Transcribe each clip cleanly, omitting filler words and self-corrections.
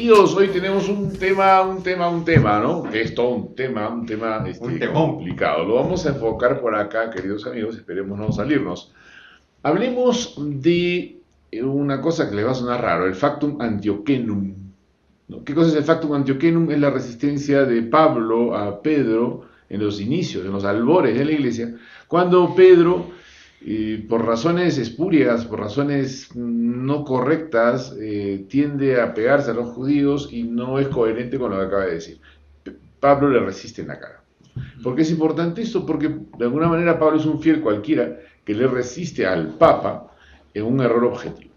amigos, hoy tenemos un tema, ¿no? Que es todo un tema complicado. Lo vamos a enfocar por acá, queridos amigos, esperemos no salirnos. Hablemos de una cosa que le va a sonar raro, el factum Antioquenum, ¿no? ¿Qué cosa es el factum Antioquenum? Es la resistencia de Pablo a Pedro en los inicios, en los albores de la iglesia, cuando Pedro, por razones espurias, por razones no correctas, tiende a pegarse a los judíos y no es coherente con lo que acaba de decir. Pablo le resiste en la cara. ¿Por qué es importante esto? Porque de alguna manera Pablo es un fiel cualquiera que le resiste al Papa en un error objetivo.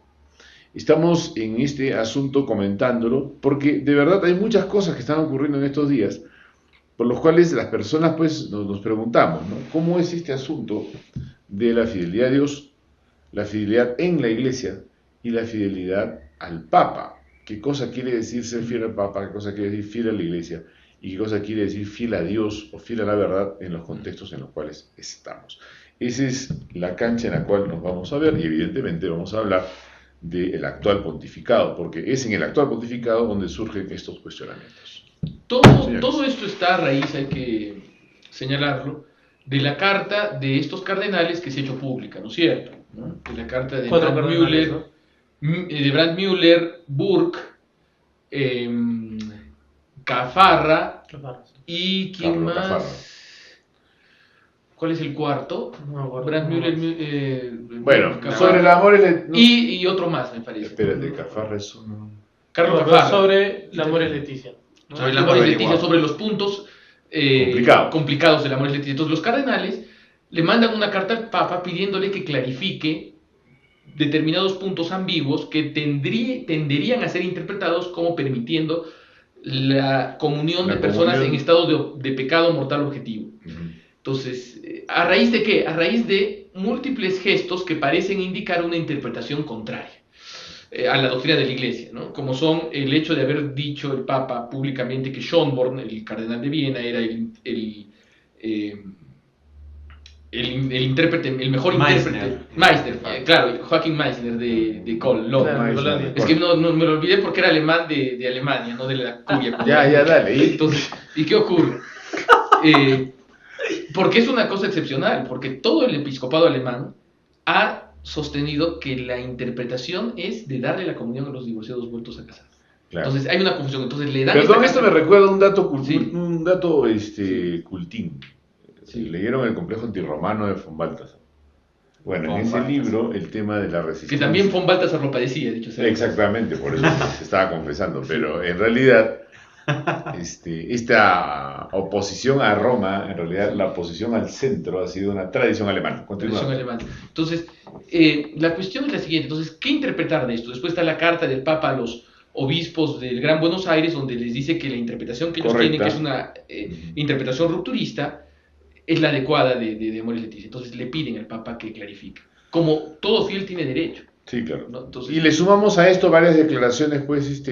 Estamos en este asunto comentándolo porque de verdad hay muchas cosas que están ocurriendo en estos días por los cuales las personas pues nos preguntamos, ¿no? ¿Cómo es este asunto de la fidelidad a Dios, la fidelidad en la iglesia y la fidelidad al Papa? ¿Qué cosa quiere decir ser fiel al Papa? ¿Qué cosa quiere decir fiel a la iglesia? ¿Y qué cosa quiere decir fiel a Dios o fiel a la verdad en los contextos en los cuales estamos? Esa es la cancha en la cual nos vamos a ver y evidentemente vamos a hablar del actual pontificado, porque es en el actual pontificado donde surgen estos cuestionamientos. Todo esto está a raíz, hay que señalarlo, de la carta de estos cardenales que se ha hecho pública, ¿no es cierto? ¿No? De la carta de Brandt Müller, ¿no? De Brandt Müller, Burke, Cafarra y ¿quién Carlos más? Cafarra. ¿Cuál es el cuarto? No, Brandt Müller, bueno, Cafarra. sobre el amor y otro más, me parece. Espérate, Cafarra es uno. Carlos Cafarra. Sobre el amor es Leticia. ¿No? Sobre el amor es Leticia, sobre los puntos complicados del amor es Leticia. Entonces los cardenales le mandan una carta al Papa pidiéndole que clarifique determinados puntos ambiguos que tenderían a ser interpretados como permitiendo la comunión de personas en estado de pecado mortal objetivo. Entonces, ¿a raíz de qué? A raíz de múltiples gestos que parecen indicar una interpretación contraria a la doctrina de la Iglesia, ¿no? Como son el hecho de haber dicho el Papa públicamente que Schönborn, el cardenal de Viena, era el intérprete, el mejor intérprete. Meissner, claro, Joachim Meissner de Cologne. Claro, es que no me lo olvidé porque era alemán de Alemania, no de la curia. Ya, dale. Entonces, ¿y qué ocurre? Porque es una cosa excepcional, porque todo el episcopado alemán ha sostenido que la interpretación es de darle la comunión a los divorciados vueltos a casar. Claro. Entonces hay una confusión. Entonces le dan. Perdón, esto me recuerda un dato ¿Sí? cultín. Sí. Leyeron el complejo antirromano de von Balthasar. Bueno, en ese libro el tema de la resistencia. Que también von Balthasar lo padecía, dicho sea. Exactamente, por eso se estaba confesando. Pero en realidad, esta oposición a Roma, en realidad la oposición al centro ha sido una tradición alemana. Tradición alemana. Entonces, la cuestión es la siguiente. Entonces, ¿qué interpretar de esto? Después está la carta del Papa a los obispos del Gran Buenos Aires, donde les dice que la interpretación que ellos tienen, que es una interpretación rupturista, es la adecuada de Amoris Laetitia. Entonces le piden al Papa que clarifique. Como todo fiel tiene derecho. Sí, claro. ¿No? Entonces, y le sumamos a esto varias declaraciones, pues,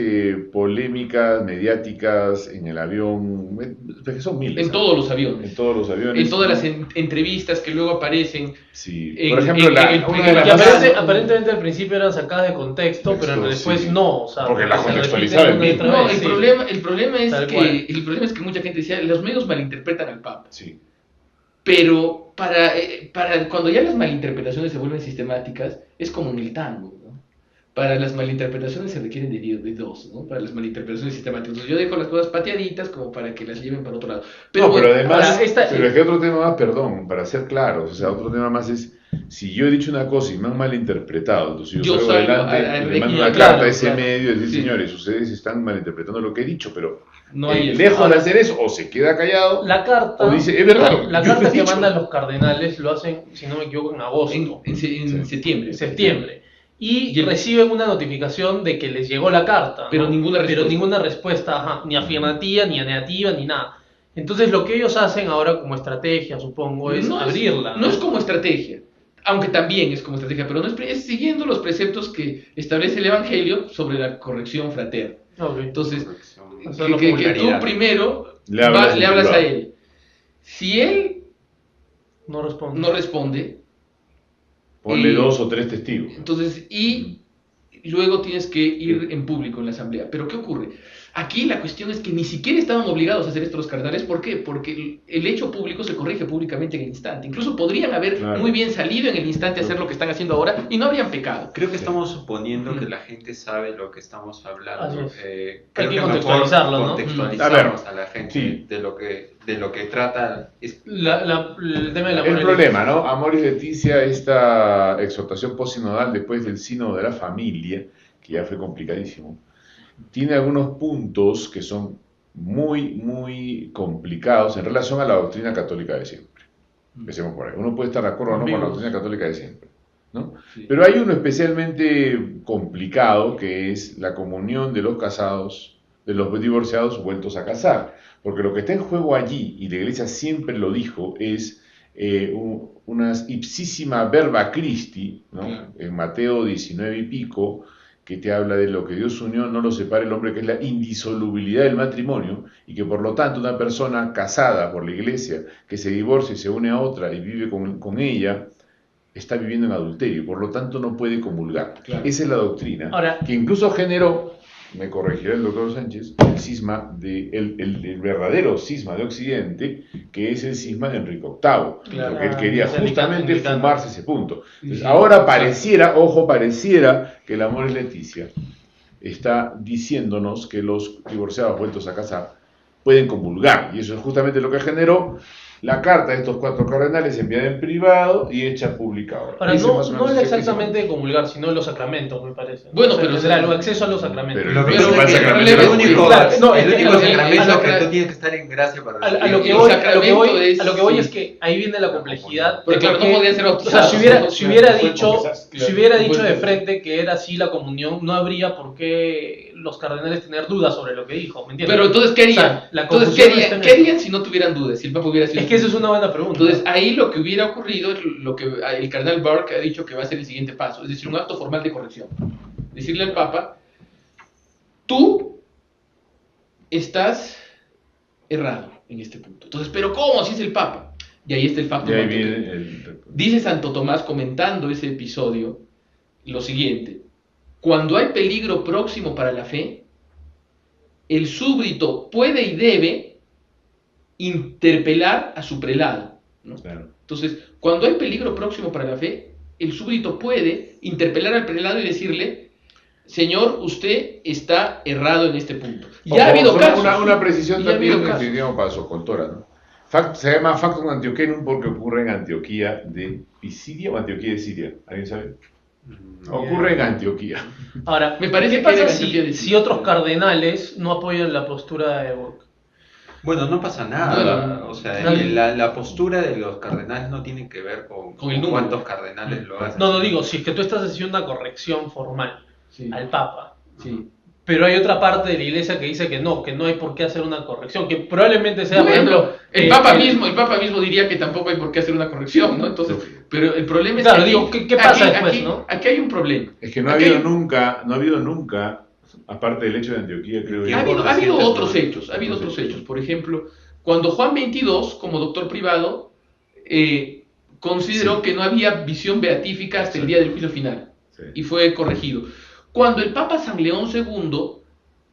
polémicas, mediáticas, en el avión, que son miles. En todos los aviones. En todos los aviones. En todas las entrevistas que luego aparecen. Sí. Por ejemplo, aparentemente al principio eran sacadas de contexto, pero después no. O sea, porque la contextualizaban. No, el problema es que mucha gente decía, los medios malinterpretan al Papa. Sí. Pero para cuando ya las malinterpretaciones se vuelven sistemáticas, es como en el tango, ¿no? Para las malinterpretaciones se requieren de dos, ¿no? Para las malinterpretaciones sistemáticas. Entonces yo dejo las cosas pateaditas como para que las lleven para otro lado. Pero además, pero es que otro tema más, perdón, para ser claros, o sea, otro tema más es, si yo he dicho una cosa y me han malinterpretado, entonces yo salgo adelante, le mando una carta a ese medio y decir, señores, ustedes están malinterpretando lo que he dicho, pero no hay lejos de hacer eso, o se queda callado, la carta, o dice, es verdad. La carta que mandan los cardenales lo hacen, si no me equivoco, en agosto. En septiembre. Y reciben una notificación de que les llegó la carta, pero ¿no? ninguna respuesta, ni afirmativa, ni negativa, ni nada. Entonces lo que ellos hacen ahora como estrategia, supongo, es abrirla. No es como estrategia, aunque también es como estrategia, pero no es siguiendo los preceptos que establece el Evangelio sobre la corrección fraterna. Okay. Entonces, que tú primero le hablas a él. Si él no responde, ponle 2 o 3 testigos. Entonces, y luego tienes que ir en público en la asamblea. Pero ¿qué ocurre? Aquí la cuestión es que ni siquiera estaban obligados a hacer esto los cardenales. ¿Por qué? Porque el hecho público se corrige públicamente en el instante. Incluso podrían haber muy bien salido en el instante a hacer lo que están haciendo ahora y no habrían pecado. Creo que estamos suponiendo que la gente sabe lo que estamos hablando. Hay que contextualizarlo, ¿no? Contextualizamos a la gente de lo que trata el tema del amor. El problema, ¿no? Amoris Laetitia, esta exhortación postsinodal después del sínodo de la familia, que ya fue complicadísimo, tiene algunos puntos que son muy, muy complicados en relación a la doctrina católica de siempre. Empecemos por ahí. Uno puede estar de acuerdo o no con la doctrina católica de siempre, ¿no? Sí. Pero hay uno especialmente complicado que es la comunión de los casados, de los divorciados vueltos a casar. Porque lo que está en juego allí, y la Iglesia siempre lo dijo, es una ipsísima verba Christi, ¿no? En Mateo 19 y pico, que te habla de lo que Dios unió, no lo separe el hombre, que es la indisolubilidad del matrimonio, y que por lo tanto una persona casada por la Iglesia, que se divorcia y se une a otra y vive con ella, está viviendo en adulterio, por lo tanto no puede comulgar. Claro. Esa es la doctrina, que incluso generó, me corregirá el doctor Sánchez, el cisma el verdadero cisma de Occidente, que es el cisma de Enrique VIII, claro, porque él quería justamente fumarse ese punto. Entonces, ahora pareciera que el Amoris Laetitia está diciéndonos que los divorciados vueltos a casar pueden comulgar, y eso es justamente lo que generó la carta de estos 4 cardenales enviada en privado y hecha pública ahora. Ahora, no es exactamente de comulgar, sino de los sacramentos, me parece. Bueno, o sea, pero será el acceso a los sacramentos. Pero el único sacramento que tú tienes que estar en gracia para a lo que voy es que ahí viene la complejidad. Porque claro, no podía ser bautizado. O sea, si hubiera dicho de frente que era así la comunión, no habría por qué los cardenales tener dudas sobre lo que dijo, ¿me entiendes? Pero entonces, ¿qué harían? ¿Qué harían si no tuvieran dudas? Si el Papa hubiera sido... Es que esa es una buena pregunta. Entonces, ahí lo que hubiera ocurrido es lo que el cardenal Burke ha dicho que va a ser el siguiente paso, es decir, un acto formal de corrección. Decirle al Papa, tú estás errado en este punto. Entonces, ¿pero cómo? Si es el Papa. Y ahí está el facto. Dice Santo Tomás, comentando ese episodio, lo siguiente: cuando hay peligro próximo para la fe, el súbdito puede y debe interpelar a su prelado, ¿no? Claro. Entonces, cuando hay peligro próximo para la fe, el súbdito puede interpelar al prelado y decirle: señor, usted está errado en este punto. Ya ha habido casos. Una precisión también, digamos, para Socoltora, ¿no? Se llama Factum Antioquenum porque ocurre en Antioquía de Pisidia o Antioquía de Siria. ¿Alguien sabe? Ocurre en Antioquía. Ahora, me parece que pasa si otros cardenales no apoyan la postura de Burke. Bueno, no pasa nada. O sea, la postura de los cardenales no tiene que ver con cuántos cardenales lo hacen. No, digo, si es que tú estás haciendo una corrección formal al Papa, pero hay otra parte de la Iglesia que dice que no hay por qué hacer una corrección, que probablemente sea, por ejemplo, el Papa mismo diría que tampoco hay por qué hacer una corrección, ¿no? Entonces, pero el problema es que ¿qué pasa después, no? Aquí hay un problema. Es que no ha habido nunca, aparte del hecho de Antioquía, creo que... Ha habido otros hechos. Por ejemplo, cuando Juan XXII, como doctor privado, consideró que no había visión beatífica hasta el día del juicio final, y fue corregido. Cuando el Papa San León II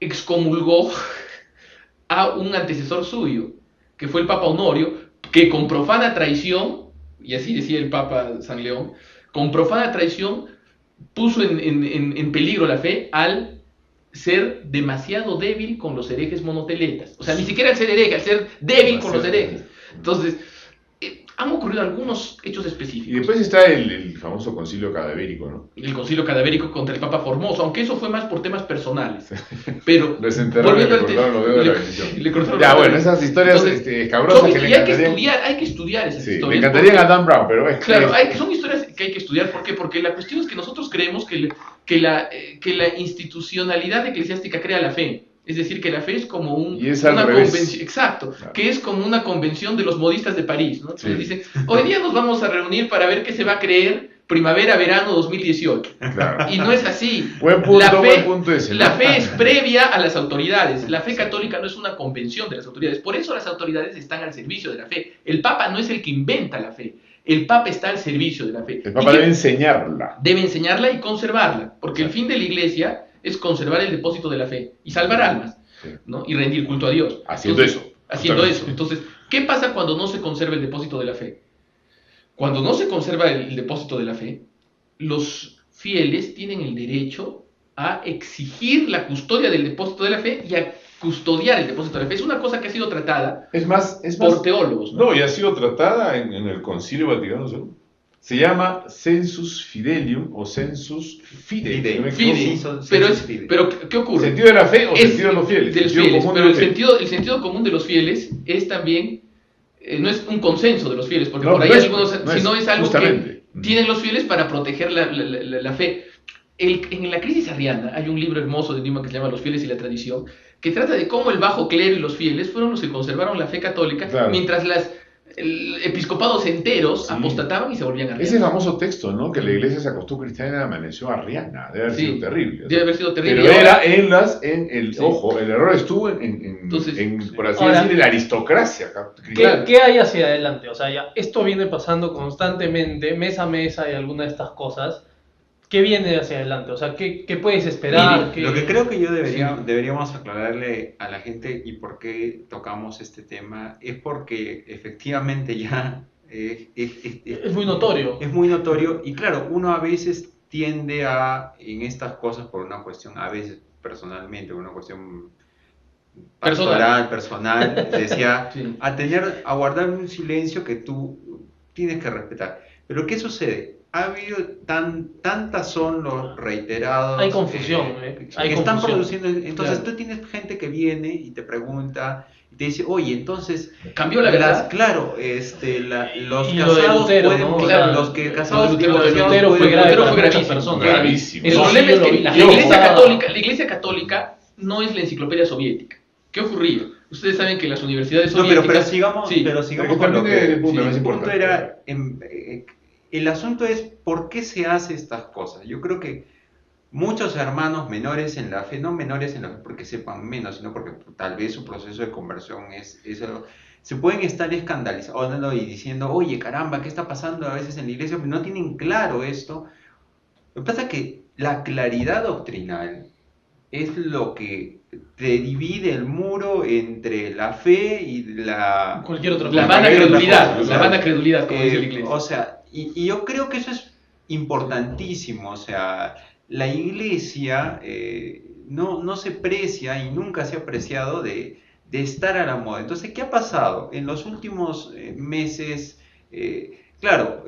excomulgó a un antecesor suyo, que fue el Papa Honorio, que con profana traición, y así decía el Papa San León, con profana traición puso en peligro la fe al ser demasiado débil con los herejes monoteletas. O sea, ni siquiera al ser hereje, al ser débil con los herejes. Entonces, han ocurrido algunos hechos específicos. Y después está el famoso concilio cadavérico, ¿no? El concilio cadavérico contra el Papa Formoso, aunque eso fue más por temas personales. Pero desenterraron y le cortaron los dedos de la bendición. Ya, bueno, esas historias escabrosas que le encantarían. Hay que estudiar esas historias. Le encantarían a Dan Brown, pero es claro, son historias que hay que estudiar. ¿Por qué? Porque la cuestión es que nosotros creemos que la institucionalidad eclesiástica crea la fe. Es decir, que la fe es como una convención, exacto, claro, que es como una convención de los modistas de París, ¿no? Entonces dicen, hoy día nos vamos a reunir para ver qué se va a creer primavera-verano 2018. Claro. Y no es así. Buen punto ese, ¿no? La fe es previa a las autoridades. La fe católica no es una convención de las autoridades. Por eso las autoridades están al servicio de la fe. El Papa no es el que inventa la fe. El Papa está al servicio de la fe. El Papa debe enseñarla. Debe enseñarla y conservarla, porque el fin de la Iglesia es conservar el depósito de la fe y salvar almas, ¿no? Y rendir culto a Dios. Haciendo eso. Entonces, ¿qué pasa cuando no se conserva el depósito de la fe? Cuando no se conserva el depósito de la fe, los fieles tienen el derecho a exigir la custodia del depósito de la fe y a custodiar el depósito de la fe. Es una cosa que ha sido tratada por teólogos. No, y ha sido tratada en el Concilio Vaticano II. Se llama sensus fidelium o sensus fidei. Pero ¿qué ocurre? ¿Sentido de la fe o sentido de los fieles? Pero el sentido común de los fieles es también, no es un consenso de los fieles, porque por ahí sino es algo que tienen los fieles para proteger la fe. En la crisis arriana hay un libro hermoso de Newman que se llama Los fieles y la tradición, que trata de cómo el bajo clero y los fieles fueron los que conservaron la fe católica, mientras episcopados enteros apostataban y se volvían arrianos. Ese famoso texto, ¿no? Que la iglesia se acostó cristiana y amaneció arriana. Debe haber sido terrible. Debe haber sido terrible. Pero era ojo, el error estuvo por así decir, en la aristocracia. ¿Qué hay hacia adelante? O sea, ya esto viene pasando constantemente, mes a mes hay alguna de estas cosas. ¿Qué viene hacia adelante? O sea, ¿qué puedes esperar? Lo que creo que deberíamos aclararle a la gente y por qué tocamos este tema es porque efectivamente ya es muy notorio. Es muy notorio y claro, uno a veces tiende en estas cosas por una cuestión, a veces personalmente, por una cuestión personal, decía, a guardar un silencio que tú tienes que respetar. Pero ¿qué sucede? Ha habido tantas son los reiterados. Hay confusión, que están produciendo. Entonces tú tienes gente que viene y te pregunta y te dice, oye, entonces cambió la verdad. Claro, los casados pueden, los que casados Lutero fue gravísimo. El problema es que la Iglesia Católica no es la enciclopedia soviética. ¿Qué ocurría? Ustedes saben que las universidades soviéticas. Pero sigamos con lo que el punto era. El asunto es por qué se hace estas cosas. Yo creo que muchos hermanos menores en la fe, no menores en la fe porque sepan menos, sino porque tal vez su proceso de conversión es se pueden estar escandalizando y diciendo, oye, caramba, ¿qué está pasando a veces en la iglesia? Pero no tienen claro esto. Lo que pasa es que la claridad doctrinal es lo que te divide el muro entre la fe y cualquier otra cosa. La vana credulidad, como dice la iglesia. O sea, y yo creo que eso es importantísimo, o sea, la iglesia no se precia y nunca se ha apreciado de estar a la moda. Entonces, ¿qué ha pasado? En los últimos meses, claro,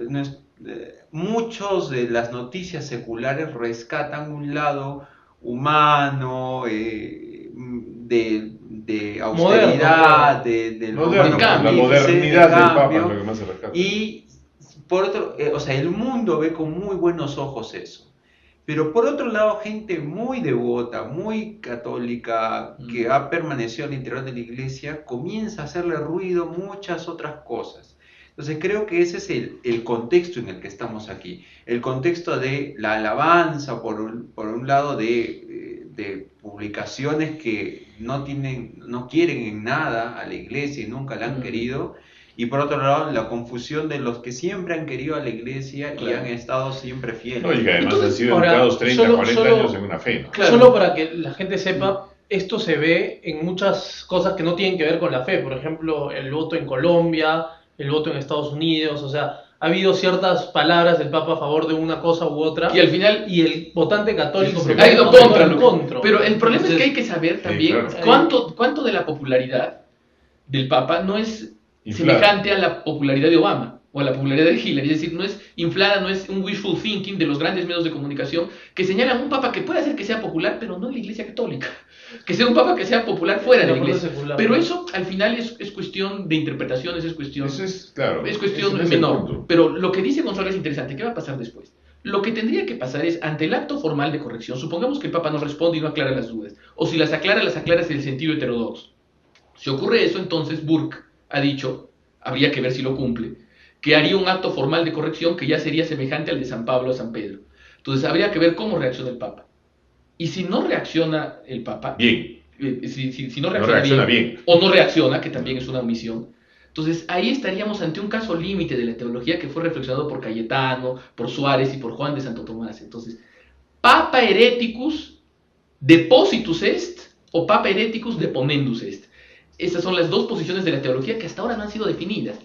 muchos de las noticias seculares rescatan un lado humano, de austeridad, la modernidad del Papa, lo que más se rescata. Y por otro, o sea, el mundo ve con muy buenos ojos eso. Pero por otro lado, gente muy devota, muy católica, que ha permanecido al interior de la iglesia, comienza a hacerle ruido muchas otras cosas. Entonces creo que ese es el contexto en el que estamos aquí. El contexto de la alabanza, por un lado, de publicaciones que no quieren en nada a la iglesia y nunca la han querido. Y por otro lado, la confusión de los que siempre han querido a la iglesia y han estado siempre fieles. No, y que además han sido educados 30, 40 años en una fe, ¿no? Claro. Solo para que la gente sepa, esto se ve en muchas cosas que no tienen que ver con la fe. Por ejemplo, el voto en Colombia, el voto en Estados Unidos, o sea, ha habido ciertas palabras del Papa a favor de una cosa u otra. Y al final... Y el votante católico ha ido contra. Pero el problema es que hay que saber también cuánto de la popularidad del Papa no es semejante a la popularidad de Obama o a la popularidad de Hillary, es decir, no es inflada, no es un wishful thinking de los grandes medios de comunicación que señalan a un papa que puede hacer que sea popular, pero no en la Iglesia Católica, que sea un papa que sea popular fuera de la Iglesia, pero eso al final es cuestión de interpretaciones, es cuestión menor, pero lo que dice Gonzalo es interesante. ¿Qué va a pasar después? Lo que tendría que pasar es, ante el acto formal de corrección, supongamos que el Papa no responde y no aclara las dudas, o si las aclara en el sentido heterodoxo. Si ocurre eso, entonces Burke ha dicho, habría que ver si lo cumple, que haría un acto formal de corrección que ya sería semejante al de San Pablo a San Pedro. Entonces habría que ver cómo reacciona el Papa. Y si no reacciona el Papa, bien, si no reacciona bien, o no reacciona, que también es una omisión, Entonces ahí estaríamos ante un caso límite de la teología que fue reflexionado por Cayetano, por Suárez y por Juan de Santo Tomás. Entonces, Papa hereticus depositus est o Papa hereticus deponendus est. Estas son las dos posiciones de la teología que hasta ahora no han sido definidas.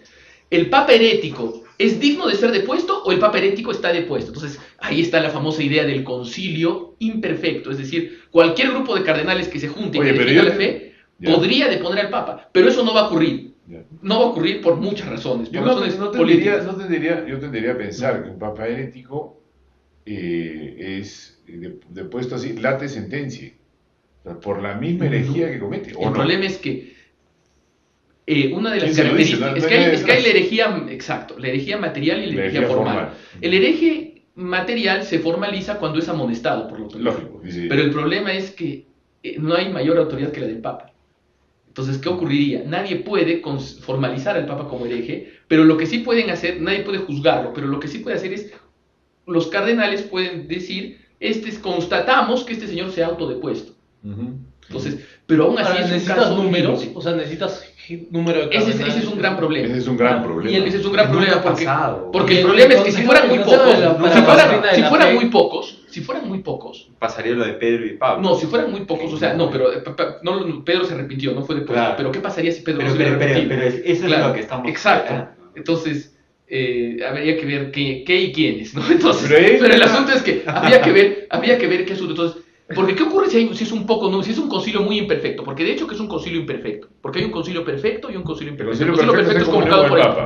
¿El Papa herético es digno de ser depuesto o el Papa herético está depuesto? Entonces ahí está la famosa idea del concilio imperfecto, es decir, cualquier grupo de cardenales que se junte y que defienda la fe podría deponer al Papa, pero eso no va a ocurrir. No va a ocurrir por muchas razones. Por razones políticas. Yo tendería a pensar que un Papa herético es depuesto así, late sentencia, o sea, por la misma herejía que comete. El problema es que una de las características es que hay la herejía, exacto, la herejía material y la herejía formal. El hereje material se formaliza cuando es amonestado por la autoridad. Lógico, sí. Pero el problema es que no hay mayor autoridad que la del Papa. Entonces, ¿qué ocurriría? Nadie puede formalizar al Papa como hereje, pero lo que sí pueden hacer, nadie puede juzgarlo, pero lo que sí puede hacer es, los cardenales pueden decir, constatamos que este señor se ha autodepuesto. Entonces, pero aún así es un caso números, o sea, necesitas número de cardenales. Ese es un gran problema. Ese es un gran problema. Y ese es un gran problema porque el problema es que si fueran muy pocos, si fueran muy pocos, pasaría lo de Pedro y Pablo. No, si fueran muy pocos, o sea, no, pero Pedro se arrepintió, no fue depuesto. Claro. Pero ¿qué pasaría si Pedro no se hubiera arrepentido? Pero eso es lo que estamos... Exacto. Entonces, habría que ver qué y quiénes, ¿no? Entonces, pero el asunto es que habría que ver qué asunto. Entonces, porque ¿qué ocurre si es un poco, no, si es un concilio muy imperfecto? Porque de hecho que es un concilio imperfecto. Porque hay un concilio perfecto y un concilio imperfecto. El concilio perfecto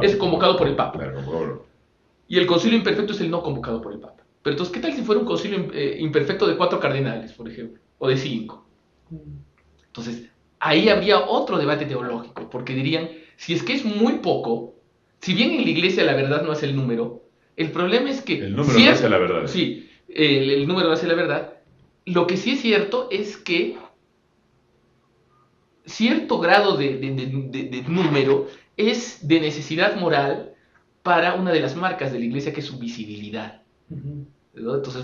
es convocado por el Papa. Claro. Y el concilio imperfecto es el no convocado por el Papa. Pero entonces, ¿qué tal si fuera un concilio imperfecto de 4 cardenales, por ejemplo? O de 5. Entonces, ahí habría otro debate teológico. Porque dirían, si es que es muy poco, si bien en la iglesia la verdad no hace el número, el problema es que... El número no hace la verdad. Sí, el número no hace la verdad. Lo que sí es cierto es que cierto grado de número es de necesidad moral para una de las marcas de la iglesia, que es su visibilidad. ¿No? Entonces,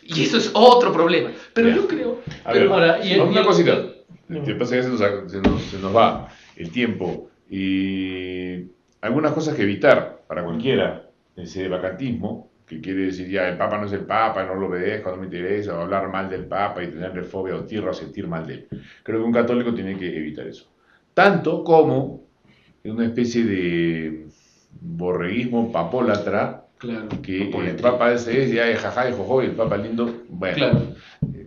y eso es otro problema. Pero yo creo... Una cosita. Que pasa que se nos va el tiempo. Y algunas cosas que evitar para cualquiera, ese vacantismo, que quiere decir ya el Papa no es el Papa, no lo obedezco, no me interesa, o hablar mal del Papa y tenerle fobia o tierra o sentir mal de él. Creo que un católico tiene que evitar eso. Tanto como una especie de borreguismo papólatra, claro, que el Papa ese es ya de jaja y jojo y el Papa lindo. Bueno, claro.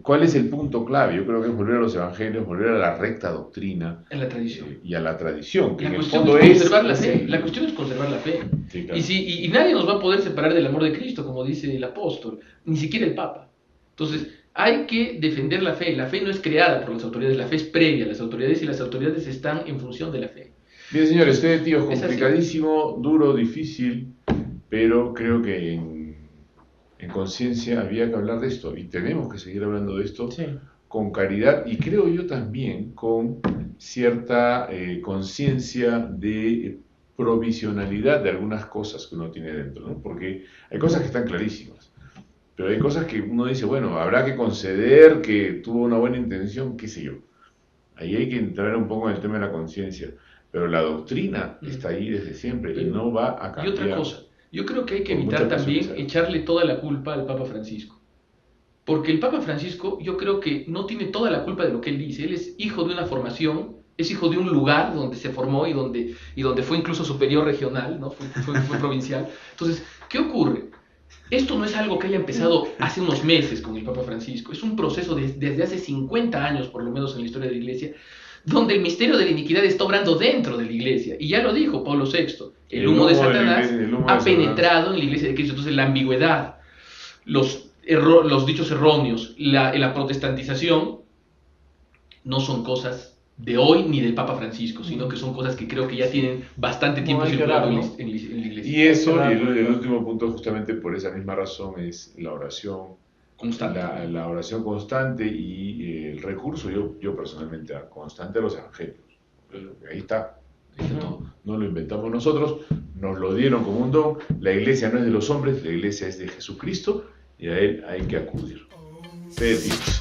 ¿Cuál es el punto clave? Yo creo que es volver a los evangelios, volver a la recta doctrina. En la tradición. Y a la tradición, que la en el cuestión fondo es conservar la fe. La cuestión es conservar la fe. Sí, claro. Y nadie nos va a poder separar del amor de Cristo, como dice el apóstol, ni siquiera el Papa. Entonces, hay que defender la fe. La fe no es creada por las autoridades, la fe es previa a las autoridades y las autoridades están en función de la fe. Bien, señores, este tío es complicadísimo, duro, difícil, pero creo que en conciencia había que hablar de esto y tenemos que seguir hablando de esto con caridad y creo yo también con cierta conciencia de provisionalidad de algunas cosas que uno tiene dentro, ¿no? Porque hay cosas que están clarísimas, pero hay cosas que uno dice, bueno, habrá que conceder que tuvo una buena intención, qué sé yo. Ahí hay que entrar un poco en el tema de la conciencia, pero la doctrina está ahí desde siempre y no va a cambiar. Y otra cosa, yo creo que hay que evitar también echarle toda la culpa al Papa Francisco. Porque el Papa Francisco yo creo que no tiene toda la culpa de lo que él dice. Él es hijo de una formación, es hijo de un lugar donde se formó y donde fue incluso superior regional, ¿no? fue provincial. Entonces, ¿qué ocurre? Esto no es algo que haya empezado hace unos meses con el Papa Francisco. Es un proceso desde hace 50 años, por lo menos en la historia de la Iglesia, donde el misterio de la iniquidad está obrando dentro de la Iglesia. Y ya lo dijo Pablo VI, el humo de Satanás ha penetrado en la Iglesia de Cristo. Entonces la ambigüedad, los dichos erróneos, la protestantización, no son cosas de hoy ni del Papa Francisco, sino que son cosas que creo que ya tienen bastante tiempo circulando en la Iglesia. Y eso, y el último punto, justamente por esa misma razón, es la oración constante. La oración constante y el recurso, yo personalmente, constante a los evangelios. Ahí está todo. No lo inventamos nosotros, nos lo dieron como un don. La iglesia no es de los hombres, la iglesia es de Jesucristo y a él hay que acudir. Fe de Dios.